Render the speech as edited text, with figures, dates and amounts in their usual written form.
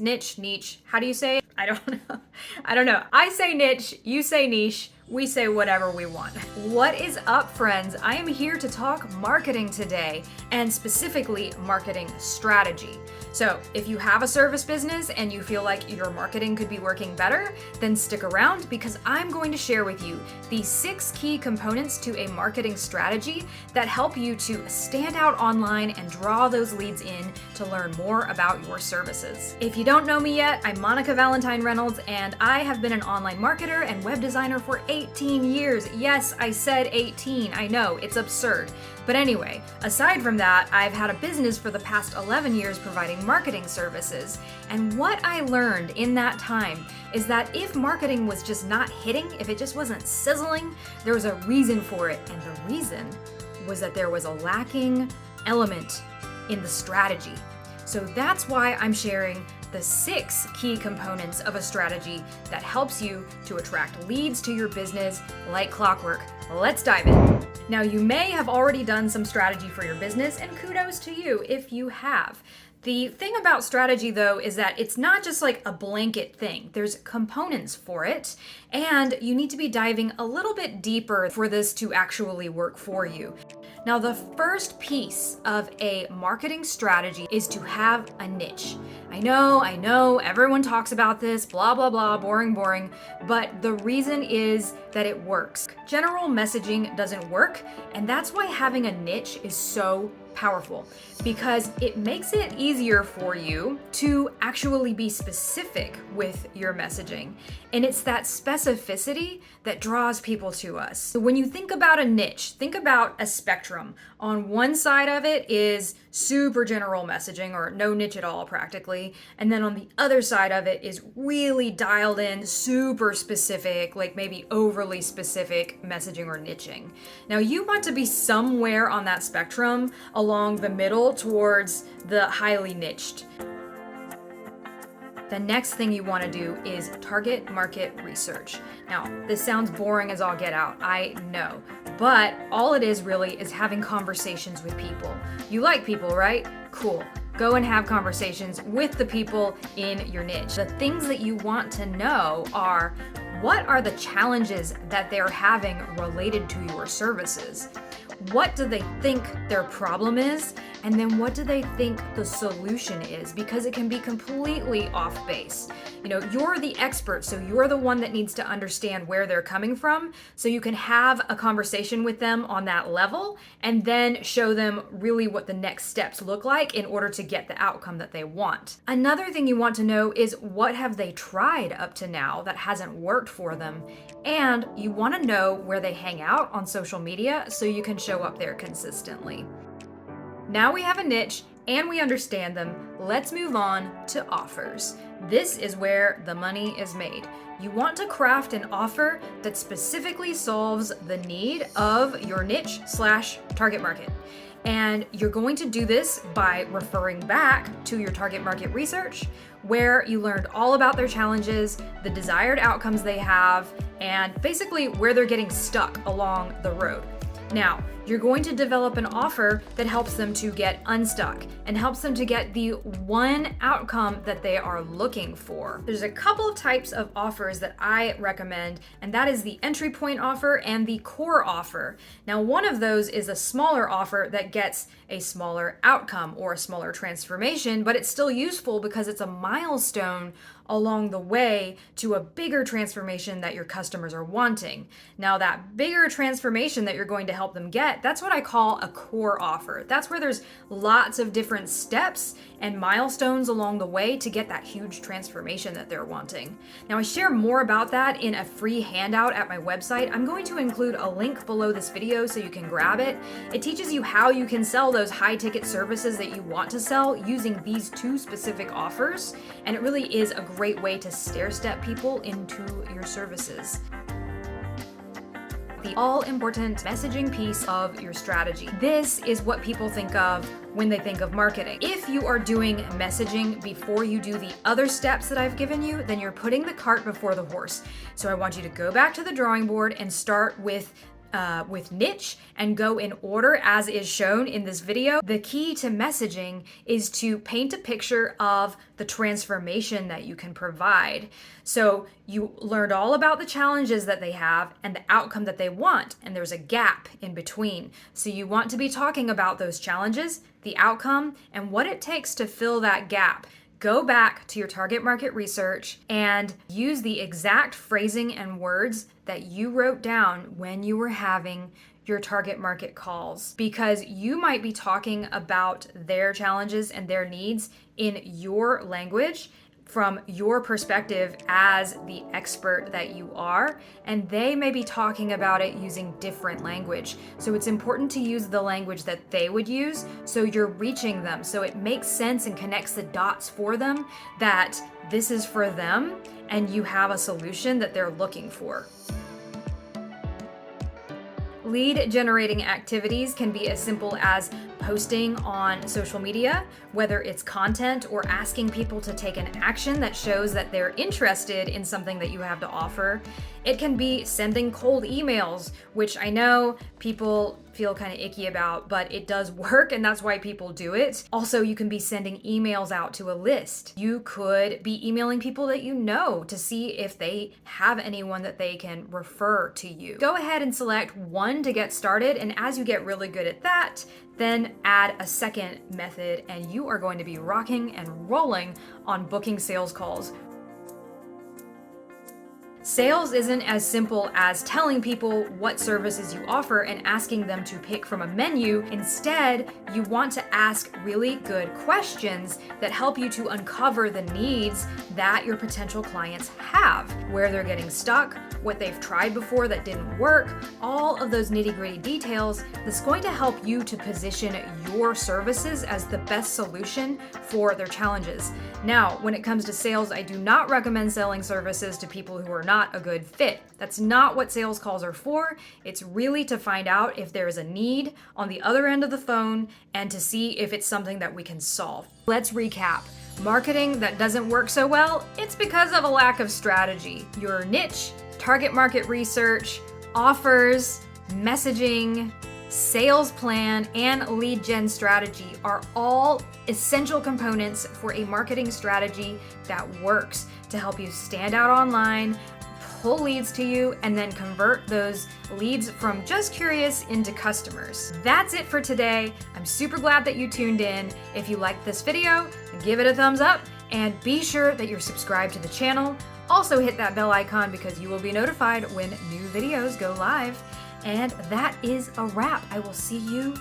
niche. How do you say it? I don't know. I don't know. I say niche, you say niche. We say whatever we want. What is up, friends? I am here to talk marketing today, and specifically marketing strategy. So if you have a service business and you feel like your marketing could be working better, then stick around because I'm going to share with you the 6 key components to a marketing strategy that help you to stand out online and draw those leads in to learn more about your services. If you don't know me yet, I'm Monica Valentine Reynolds, and I have been an online marketer and web designer for 18 years. Yes, I said 18. I know, it's absurd. But anyway, aside from that, I've had a business for the past 11 years providing marketing services. And what I learned in that time is that if marketing was just not hitting, if it just wasn't sizzling, there was a reason for it. And the reason was that there was a lacking element in the strategy. So that's why I'm sharing the 6 key components of a strategy that helps you to attract leads to your business like clockwork. Let's dive in. Now, you may have already done some strategy for your business, and kudos to you if you have. The thing about strategy, though, is that it's not just like a blanket thing. There's components for it, and you need to be diving a little bit deeper for this to actually work for you. Now, the first piece of a marketing strategy is to have a niche. I know, everyone talks about this, blah, blah, blah, boring, but the reason is that it works. General messaging doesn't work, and that's why having a niche is so powerful, because it makes it easier for you to actually be specific with your messaging. And it's that specificity that draws people to us. So when you think about a niche, think about a spectrum. On one side of it is super general messaging, or no niche at all practically. And then on the other side of it is really dialed in, super specific, like maybe overly specific messaging or niching. Now you want to be somewhere on that spectrum along the middle towards the highly niched. The next thing you want to do is target market research. Now, this sounds boring as all get out, I know, but all it is really is having conversations with people. You like people, right? Cool. Go and have conversations with the people in your niche. The things that you want to know are, what are the challenges that they're having related to your services? What do they think their problem is? And then what do they think the solution is? Because it can be completely off base. You know, you're the expert, so you're the one that needs to understand where they're coming from, so you can have a conversation with them on that level and then show them really what the next steps look like in order to get the outcome that they want. Another thing you want to know is, what have they tried up to now that hasn't worked for them? And you want to know where they hang out on social media so you can show up there consistently. Now we have a niche and we understand them. Let's move on to offers. This is where the money is made. You want to craft an offer that specifically solves the need of your niche/target market. And you're going to do this by referring back to your target market research, where you learned all about their challenges, the desired outcomes they have, and basically where they're getting stuck along the road. Now, you're going to develop an offer that helps them to get unstuck and helps them to get the one outcome that they are looking for. There's a couple of types of offers that I recommend, and that is the entry point offer and the core offer. Now, one of those is a smaller offer that gets a smaller outcome or a smaller transformation, but it's still useful because it's a milestone along the way to a bigger transformation that your customers are wanting. Now, that bigger transformation that you're going to help them get, that's what I call a core offer. That's where there's lots of different steps and milestones along the way to get that huge transformation that they're wanting. Now, I share more about that in a free handout at my website. I'm going to include a link below this video so you can grab it. It teaches you how you can sell those high ticket services that you want to sell using these 2 specific offers, and it really is a great way to stair-step people into your services. The all-important messaging piece of your strategy. This is what people think of when they think of marketing. If you are doing messaging before you do the other steps that I've given you, then you're putting the cart before the horse. So I want you to go back to the drawing board and start with with niche and go in order as is shown in this video. The key to messaging is to paint a picture of the transformation that you can provide. So you learned all about the challenges that they have and the outcome that they want, and there's a gap in between. So you want to be talking about those challenges, the outcome, and what it takes to fill that gap. Go back to your target market research and use the exact phrasing and words that you wrote down when you were having your target market calls, because you might be talking about their challenges and their needs in your language from your perspective as the expert that you are, and they may be talking about it using different language. So it's important to use the language that they would use so you're reaching them, so it makes sense and connects the dots for them that this is for them and you have a solution that they're looking for. Lead generating activities can be as simple as posting on social media, whether it's content or asking people to take an action that shows that they're interested in something that you have to offer. It can be sending cold emails, which I know people feel kind of icky about, but it does work and that's why people do it. Also, you can be sending emails out to a list. You could be emailing people that you know to see if they have anyone that they can refer to you. Go ahead and select one to get started, and as you get really good at that, then add a second method and you are going to be rocking and rolling on booking sales calls. Sales isn't as simple as telling people what services you offer and asking them to pick from a menu. Instead, you want to ask really good questions that help you to uncover the needs that your potential clients have, where they're getting stuck, what they've tried before that didn't work, all of those nitty-gritty details that's going to help you to position your services as the best solution for their challenges. Now, when it comes to sales, I do not recommend selling services to people who are not a good fit. That's not what sales calls are for. It's really to find out if there is a need on the other end of the phone and to see if it's something that we can solve. Let's recap. Marketing that doesn't work so well, it's because of a lack of strategy. Your niche, target market research, offers, messaging, sales plan, and lead gen strategy are all essential components for a marketing strategy that works to help you stand out online, pull leads to you, and then convert those leads from just curious into customers. That's it for today. I'm super glad that you tuned in. If you liked this video, give it a thumbs up and be sure that you're subscribed to the channel. Also hit that bell icon because you will be notified when new videos go live. And that is a wrap. I will see you